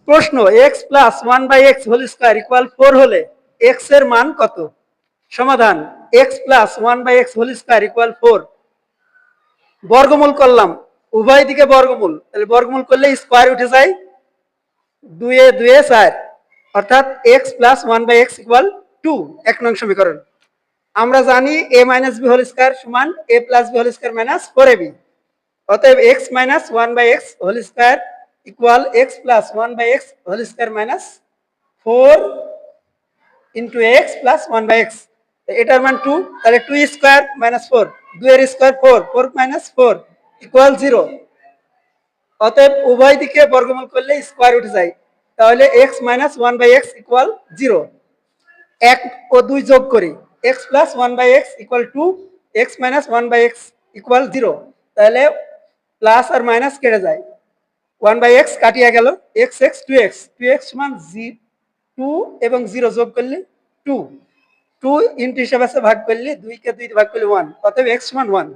প্রশ্ন x plus one by x whole square equal 4 হলে x এর মান কত? সমাধান x plus one by x whole square equal 4, বর্গমূল করলাম, উভয় দিকে বর্গমূল, তাহলে বর্গমূল করলে স্কোয়ার উঠে যায়, 2 এ 2 এ 4, অর্থাৎ X plus one by x equal 2, 1 নং সমীকরণ। আমরা জানি A minus B whole square সমান A plus B whole square minus 4ab, অতএব X minus one by x whole square equal X plus one by x whole square minus 4 into X plus one by X, এটার মান 2, তাহলে 2 square minus 4, 2 এর square 4, 4 minus 4 equal 0, অতএব উভয় দিকে বর্গমূল করলে স্কোয়ার উঠে যায়, তাহলে x minus one by x equal 0। 1 ও 2 যোগ করি, x plus one by x equal 2, x minus one by x equal 0, তাহলে প্লাস আর মাইনাস কেটে যায়, 1 বাই এক্স কাটিয়ে গেল, এক্স এক্স 2x, 2x সমান 2 এবং 0 যোগ করলে 2, 2 ইন্টু হিসাবে আছে ভাগ করলে 2 কে 2 ভাগ করলে 1, অতএব এক্স সমান 1।